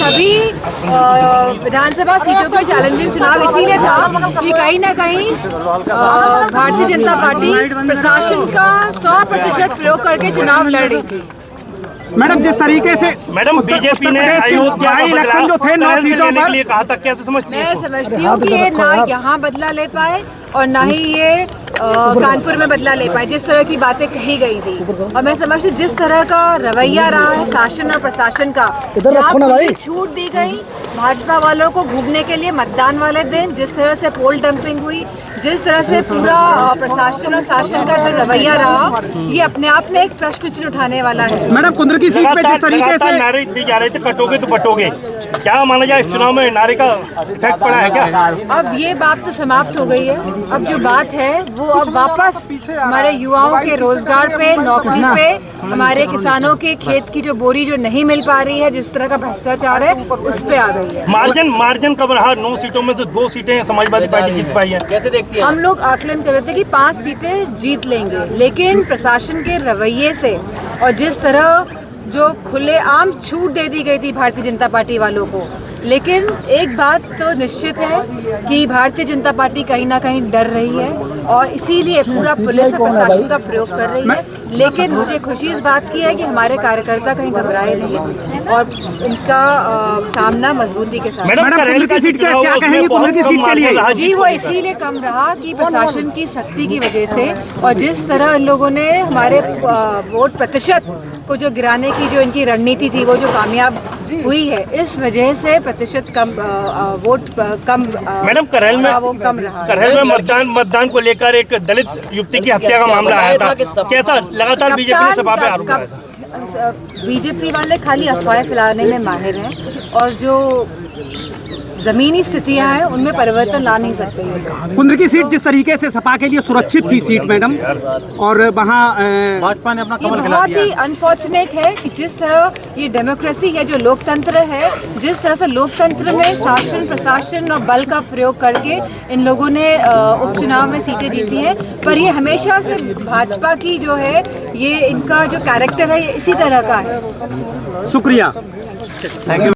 सभी विधानसभा सीटों पर चैलेंजिंग चुनाव इसीलिए था कि कहीं ना कहीं भारतीय जनता पार्टी प्रशासन का 100% प्रयोग करके चुनाव लड़ रही थी। मैडम जिस तरीके से मैडम बीजेपी ने अयोध्या का इलेक्शन जो थे 9 सीटों पर लिए कहा था, कैसे समझती हैं? मैं समझती हूँ कि ये ना यहाँ बदला ले पाए और ना ही ये कानपुर में बदला ले पाए, जिस तरह की बातें कही गई थी। और मैं समझती हूँ जिस तरह का रवैया रहा है शासन और प्रशासन का, छूट दी गई भाजपा वालों को घूमने के लिए मतदान वाले दिन, जिस तरह से पोल डंपिंग हुई, जिस तरह से पूरा प्रशासन और शासन का जो रवैया रहा, ये अपने आप में एक प्रश्न चिन्ह उठाने वाला है। मैडम कुंद्र की सीट पे जिस तरीके से नारे दी जा रहे थे, कटोगे तो बटोगे, क्या माना जाए इस चुनाव में नारे का इफेक्ट पड़ा है क्या? अब ये बात तो समाप्त हो गई है। अब जो बात है वो अब वापस हमारे युवाओं के रोजगार पे, नौकरी पे, हमारे किसानों के खेत की जो बोरी जो नहीं मिल पा रही है, जिस तरह का भ्रष्टाचार है, उस पे आ गई है। मार्जिन कब रहा? 9 सीटों में से 2 सीटें समाजवादी पार्टी जीत पाई है। कैसे देखती हैं? हम लोग आकलन कर रहे थे कि 5 सीटें जीत लेंगे, लेकिन प्रशासन के रवैये से और जिस तरह जो खुलेआम छूट दे दी गई थी भारतीय जनता पार्टी वालों को, लेकिन एक बात तो निश्चित है कि भारतीय जनता पार्टी कहीं ना कहीं डर रही है और इसीलिए पूरा पुलिस और प्रशासन का प्रयोग कर रही है। लेकिन मुझे खुशी इस बात की है कि हमारे कार्यकर्ता कहीं घबराए नहीं और इनका सामना मजबूती के साथ। मैडम कुंद्र की सीट क्या कहेंगी कुंद्र की सीट के लिए? जी वो इसीलिए कम रहा कि प्रशासन की सख्ती की वजह से और जिस तरह इन लोगों ने हमारे वोट प्रतिशत को जो गिराने की जो इनकी रणनीति थी वो जो कामयाब हुई है, इस वजह से प्रतिशत कम वोट कम मैडम करहल में मतदान को लेकर एक दलित युवती की हत्या का मामला आया था, कैसा लगातार बीजेपी ने सभा पे आरोप लगाया? बीजेपी वाले खाली अफवाहें फैलाने में माहिर हैं और जो जमीनी स्थितियां हैं उनमें परिवर्तन ला नहीं सकते हैं। कुंद्र की सीट जिस तरीके से सपा के लिए सुरक्षित थी सीट मैडम, और वहाँ भाजपा ने अपना कमल खिला दिया। बहुत ही अनफॉर्चुनेट है कि जिस तरह ये डेमोक्रेसी है, जो लोकतंत्र है, जिस तरह से लोकतंत्र में शासन प्रशासन और बल का प्रयोग करके इन लोगों ने उपचुनाव में सीटें जीती हैं। पर ये हमेशा से भाजपा की जो है, ये इनका जो कैरेक्टर है, ये इसी तरह का है। शुक्रिया, थैंक यू।